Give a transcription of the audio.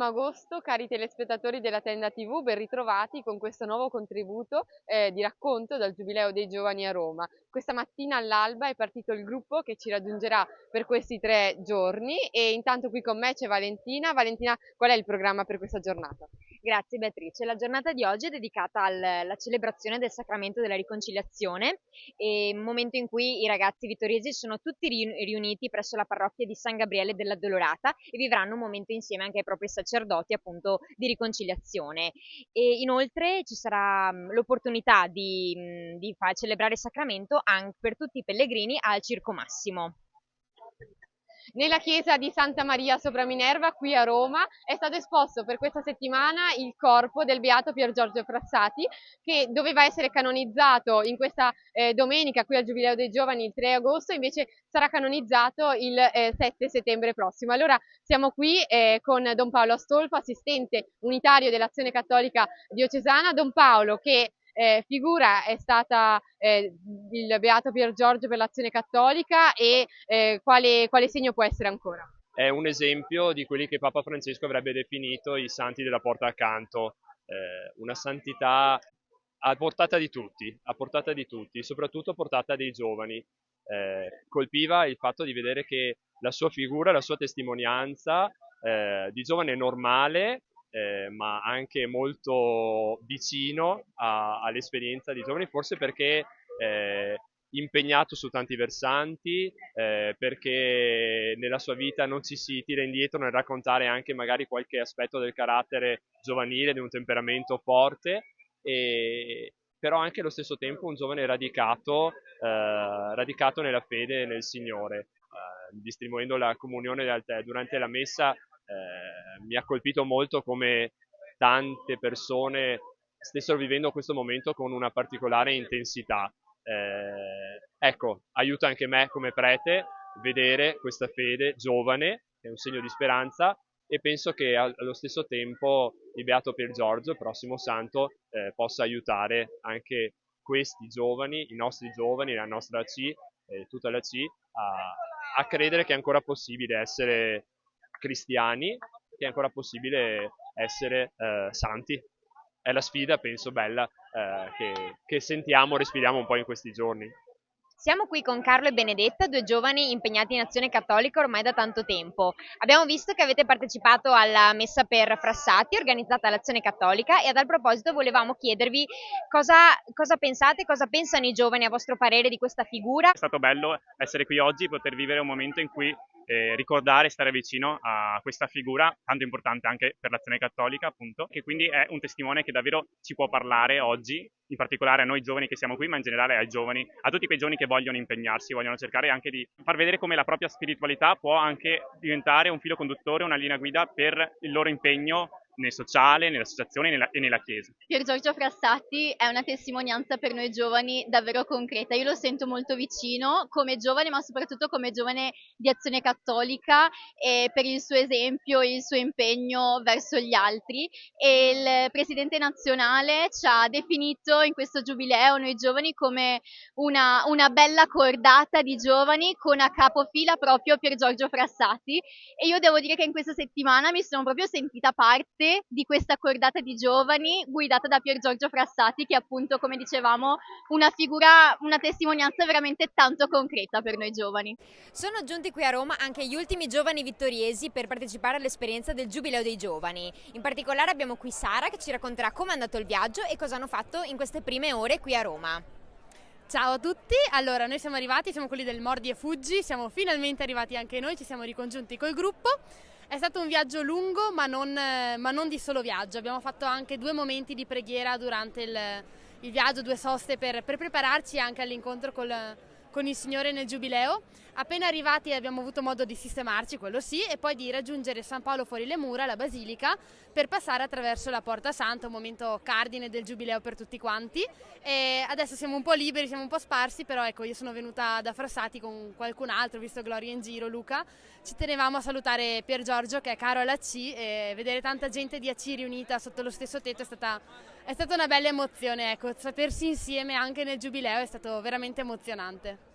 agosto, cari telespettatori della Tenda TV, ben ritrovati con questo nuovo contributo di racconto dal Giubileo dei Giovani a Roma. Questa mattina all'alba è partito il gruppo che ci raggiungerà per questi 3 giorni e intanto qui con me c'è Valentina. Valentina, qual è il programma per questa giornata? Grazie Beatrice, la giornata di oggi è dedicata alla celebrazione del Sacramento della Riconciliazione, e un momento in cui i ragazzi vittoriesi sono tutti riuniti presso la parrocchia di San Gabriele dell'Addolorata e vivranno un momento insieme anche ai propri sacerdoti, appunto, di riconciliazione. E inoltre ci sarà l'opportunità di far celebrare il Sacramento anche per tutti i pellegrini al Circo Massimo. Nella chiesa di Santa Maria sopra Minerva, qui a Roma, è stato esposto per questa settimana il corpo del beato Pier Giorgio Frassati, che doveva essere canonizzato in questa domenica qui al Giubileo dei Giovani il 3 agosto, invece sarà canonizzato il 7 settembre prossimo. Allora siamo qui con Don Paolo Astolfo, assistente unitario dell'Azione Cattolica Diocesana. Don Paolo, che figura è stata il Beato Pier Giorgio per l'Azione Cattolica e quale segno può essere ancora? È un esempio di quelli che Papa Francesco avrebbe definito i santi della porta accanto, una santità a portata di tutti, soprattutto a portata dei giovani. Colpiva il fatto di vedere che la sua figura, la sua testimonianza di giovane normale, ma anche molto vicino all'esperienza di giovani, forse perché impegnato su tanti versanti, perché nella sua vita non ci si tira indietro nel raccontare anche magari qualche aspetto del carattere giovanile, di un temperamento forte, però anche allo stesso tempo un giovane radicato nella fede nel Signore. Distribuendo la comunione durante la messa, mi ha colpito molto come tante persone stessero vivendo questo momento con una particolare intensità. Ecco, aiuta anche me come prete vedere questa fede giovane, che è un segno di speranza, e penso che allo stesso tempo il Beato Pier Giorgio, il prossimo santo, possa aiutare anche questi giovani, i nostri giovani, la nostra C, tutta la C, a credere che è ancora possibile essere cristiani, che è ancora possibile essere santi. È la sfida, penso, bella che sentiamo, respiriamo un po' in questi giorni. Siamo qui con Carlo e Benedetta, due giovani impegnati in Azione Cattolica ormai da tanto tempo. Abbiamo visto che avete partecipato alla messa per Frassati, organizzata dall'Azione Cattolica, e a tal proposito volevamo chiedervi cosa pensate, cosa pensano i giovani a vostro parere di questa figura. È stato bello essere qui oggi, poter vivere un momento in cui ricordare e stare vicino a questa figura tanto importante anche per l'Azione Cattolica, appunto, che quindi è un testimone che davvero ci può parlare oggi, in particolare a noi giovani che siamo qui, ma in generale ai giovani, a tutti quei giovani che vogliono impegnarsi, vogliono cercare anche di far vedere come la propria spiritualità può anche diventare un filo conduttore, una linea guida per il loro impegno nel sociale, nell'associazione e nella Chiesa. Pier Giorgio Frassati è una testimonianza per noi giovani davvero concreta. Io lo sento molto vicino come giovane, ma soprattutto come giovane di Azione Cattolica, e per il suo esempio e il suo impegno verso gli altri. E il presidente nazionale ci ha definito in questo giubileo noi giovani come una bella cordata di giovani con a capofila proprio Pier Giorgio Frassati, e io devo dire che in questa settimana mi sono proprio sentita parte di questa cordata di giovani guidata da Pier Giorgio Frassati, che è appunto, come dicevamo, una figura, una testimonianza veramente tanto concreta per noi giovani. Sono giunti qui a Roma anche gli ultimi giovani vittoriesi per partecipare all'esperienza del Giubileo dei Giovani. In particolare abbiamo qui Sara, che ci racconterà come è andato il viaggio e cosa hanno fatto in queste prime ore qui a Roma. Ciao a tutti, allora noi siamo arrivati, siamo quelli del Mordi e Fuggi, siamo finalmente arrivati anche noi, ci siamo ricongiunti col gruppo. È stato un viaggio lungo, ma non di solo viaggio. Abbiamo fatto anche 2 momenti di preghiera durante il viaggio, 2 soste per prepararci anche all'incontro con il Signore nel Giubileo. Appena arrivati abbiamo avuto modo di sistemarci, quello sì, e poi di raggiungere San Paolo fuori le mura, la Basilica, per passare attraverso la Porta Santa, un momento cardine del Giubileo per tutti quanti. E adesso siamo un po' liberi, siamo un po' sparsi, però ecco, io sono venuta da Frassati con qualcun altro, ho visto Gloria in giro, Luca. Ci tenevamo a salutare Pier Giorgio, che è caro alla C, e vedere tanta gente di AC riunita sotto lo stesso tetto è stata una bella emozione, ecco, sapersi insieme anche nel Giubileo è stato veramente emozionante.